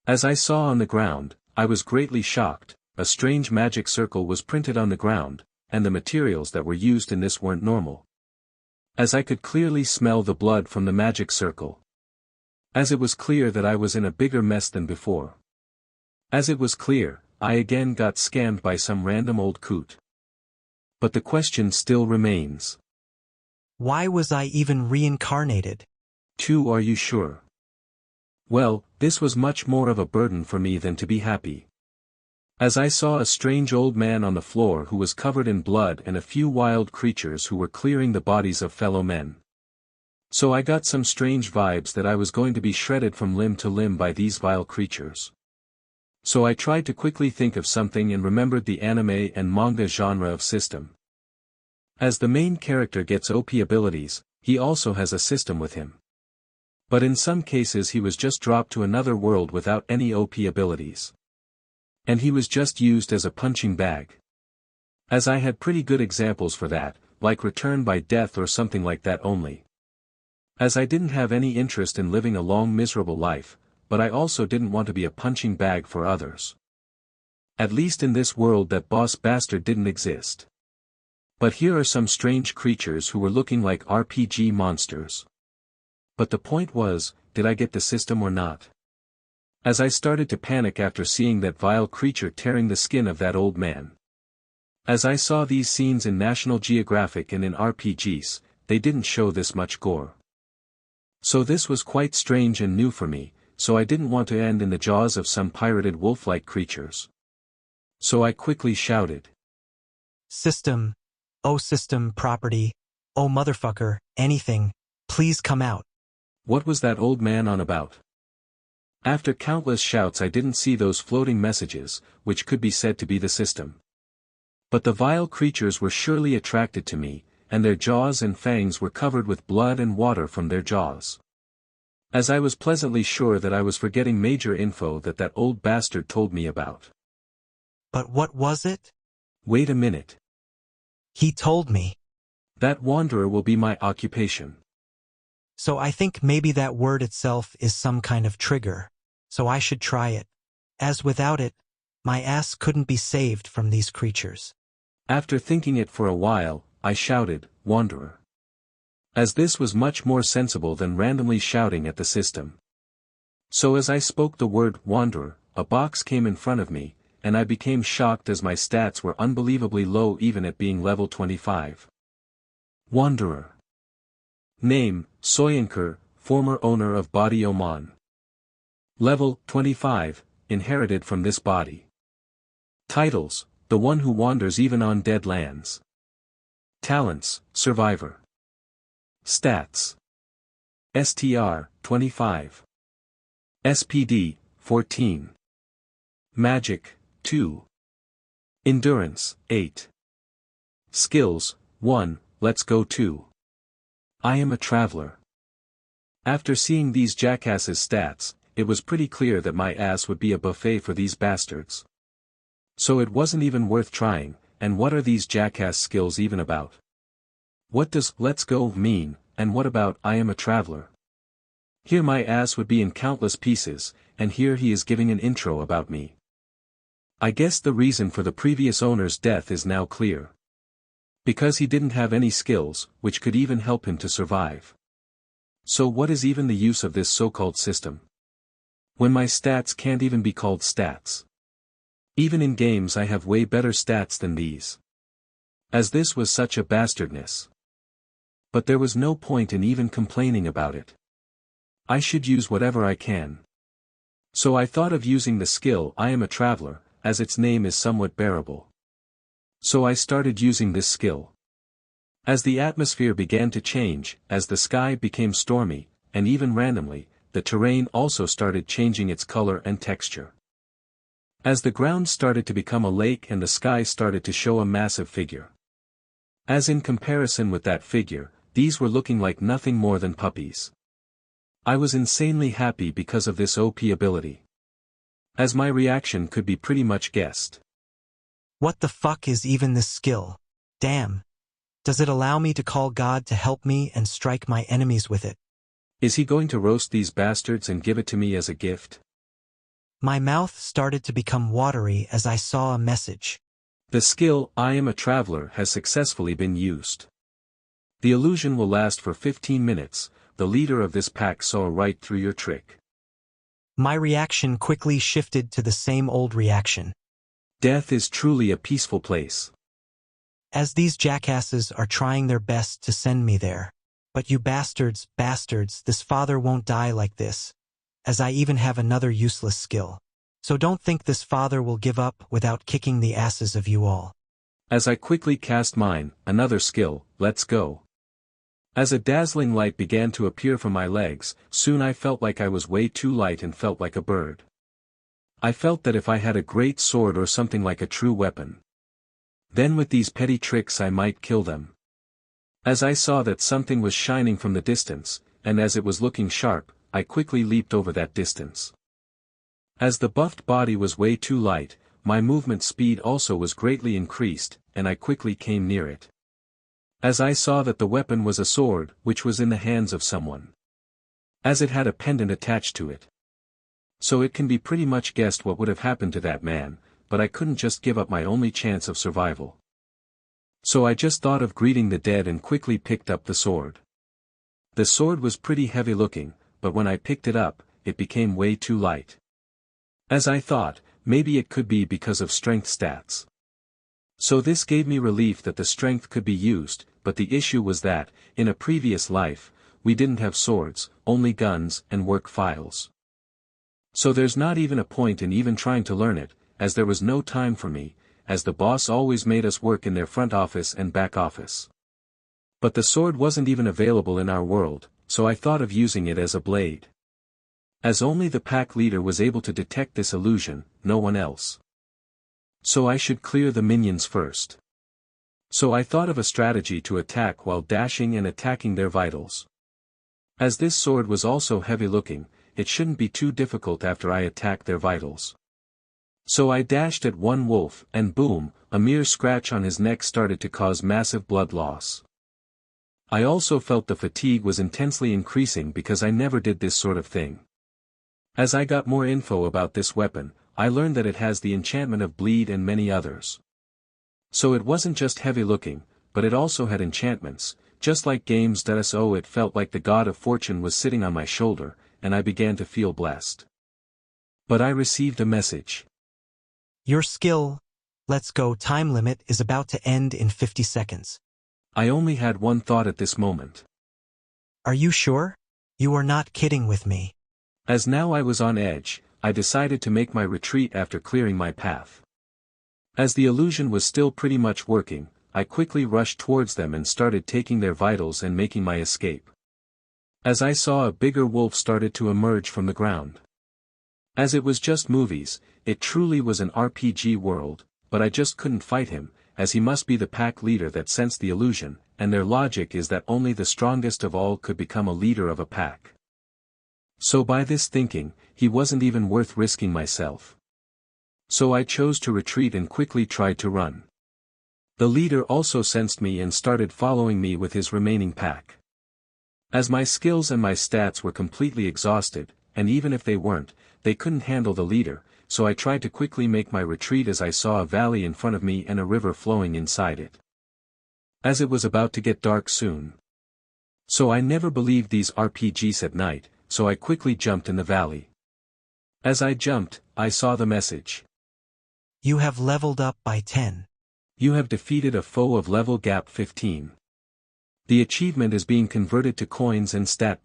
As I saw on the ground, I was greatly shocked. A strange magic circle was printed on the ground, and the materials that were used in this weren't normal. As I could clearly smell the blood from the magic circle. As it was clear that I was in a bigger mess than before. As it was clear, I again got scammed by some random old coot. But the question still remains. Why was I even reincarnated? Are you sure? Well, this was much more of a burden for me than to be happy. As I saw a strange old man on the floor who was covered in blood and a few wild creatures who were clearing the bodies of fellow men. So I got some strange vibes that I was going to be shredded from limb to limb by these vile creatures. So I tried to quickly think of something and remembered the anime and manga genre of system. As the main character gets OP abilities, he also has a system with him. But in some cases he was just dropped to another world without any OP abilities. And he was just used as a punching bag. As I had pretty good examples for that, like Return by Death or something like that only. As I didn't have any interest in living a long miserable life, but I also didn't want to be a punching bag for others. At least in this world that boss bastard didn't exist. But here are some strange creatures who were looking like RPG monsters. But the point was, did I get the system or not? As I started to panic after seeing that vile creature tearing the skin of that old man. As I saw these scenes in National Geographic and in RPGs, they didn't show this much gore. So this was quite strange and new for me, so I didn't want to end in the jaws of some pirated wolf-like creatures. So I quickly shouted. System. Oh system property. Oh motherfucker, anything, please come out. What was that old man on about? After countless shouts I didn't see those floating messages, which could be said to be the system. But the vile creatures were surely attracted to me, and their jaws and fangs were covered with blood and water from their jaws. As I was pleasantly sure that I was forgetting major info that old bastard told me about. But what was it? Wait a minute. He told me. That wanderer will be my occupation. So I think maybe that word itself is some kind of trigger. So I should try it. As without it, my ass couldn't be saved from these creatures. After thinking it for a while, I shouted, Wanderer. As this was much more sensible than randomly shouting at the system. So as I spoke the word Wanderer, a box came in front of me, and I became shocked as my stats were unbelievably low even at being level 25. Wanderer. Name, Soyinker, former owner of Body Oman. Level, 25, inherited from this body. Titles, the one who wanders even on dead lands. Talents, survivor. Stats. STR, 25. SPD, 14. Magic, 2. Endurance, 8. Skills, 1, let's go 2. I am a traveler. After seeing these jackasses' stats, it was pretty clear that my ass would be a buffet for these bastards. So it wasn't even worth trying, and what are these jackass skills even about? What does let's go mean, and what about I am a traveler? Here my ass would be in countless pieces, and here he is giving an intro about me. I guess the reason for the previous owner's death is now clear. Because he didn't have any skills, which could even help him to survive. So what is even the use of this so-called system? When my stats can't even be called stats. Even in games I have way better stats than these. As this was such a bastardness. But there was no point in even complaining about it. I should use whatever I can. So I thought of using the skill I am a traveler, as its name is somewhat bearable. So I started using this skill. As the atmosphere began to change, as the sky became stormy, and even randomly, the terrain also started changing its color and texture. As the ground started to become a lake and the sky started to show a massive figure. As in comparison with that figure, these were looking like nothing more than puppies. I was insanely happy because of this OP ability. As my reaction could be pretty much guessed. What the fuck is even this skill? Damn. Does it allow me to call God to help me and strike my enemies with it? Is he going to roast these bastards and give it to me as a gift? My mouth started to become watery as I saw a message. The skill, I am a traveler, has successfully been used. The illusion will last for 15 minutes, the leader of this pack saw right through your trick. My reaction quickly shifted to the same old reaction. Death is truly a peaceful place. As these jackasses are trying their best to send me there. But you bastards, this father won't die like this. As I even have another useless skill. So don't think this father will give up without kicking the asses of you all. As I quickly cast mine, another skill, let's go. As a dazzling light began to appear from my legs, soon I felt like I was way too light and felt like a bird. I felt that if I had a great sword or something like a true weapon, then with these petty tricks I might kill them. As I saw that something was shining from the distance, and as it was looking sharp, I quickly leaped over that distance. As the buffed body was way too light, my movement speed also was greatly increased, and I quickly came near it. As I saw that the weapon was a sword, which was in the hands of someone. As it had a pendant attached to it. So it can be pretty much guessed what would have happened to that man, but I couldn't just give up my only chance of survival. So I just thought of greeting the dead and quickly picked up the sword. The sword was pretty heavy looking, but when I picked it up, it became way too light. As I thought, maybe it could be because of strength stats. So this gave me relief that the strength could be used, but the issue was that, in a previous life, we didn't have swords, only guns and work files. So there's not even a point in even trying to learn it, as there was no time for me, as the boss always made us work in their front office and back office. But the sword wasn't even available in our world, so I thought of using it as a blade. As only the pack leader was able to detect this illusion, no one else. So I should clear the minions first. So I thought of a strategy to attack while dashing and attacking their vitals. As this sword was also heavy looking, it shouldn't be too difficult after I attack their vitals. So I dashed at one wolf, and boom, a mere scratch on his neck started to cause massive blood loss. I also felt the fatigue was intensely increasing because I never did this sort of thing. As I got more info about this weapon, I learned that it has the enchantment of bleed and many others. So it wasn't just heavy looking, but it also had enchantments, just like games.so. It felt like the god of fortune was sitting on my shoulder, and I began to feel blessed. But I received a message. Your skill, let's go time limit is about to end in 50 seconds. I only had one thought at this moment. Are you sure? You are not kidding with me. As now I was on edge, I decided to make my retreat after clearing my path. As the illusion was still pretty much working, I quickly rushed towards them and started taking their vitals and making my escape. As I saw a bigger wolf started to emerge from the ground. As it was just movies, it truly was an RPG world, but I just couldn't fight him, as he must be the pack leader that sensed the illusion, and their logic is that only the strongest of all could become a leader of a pack. So by this thinking, he wasn't even worth risking myself. So I chose to retreat and quickly tried to run. The leader also sensed me and started following me with his remaining pack. As my skills and my stats were completely exhausted, and even if they weren't, they couldn't handle the leader, so I tried to quickly make my retreat as I saw a valley in front of me and a river flowing inside it. As it was about to get dark soon. So I never believed these RPGs at night, so I quickly jumped in the valley. As I jumped, I saw the message. You have leveled up by 10. You have defeated a foe of level gap 15. The achievement is being converted to coins and stat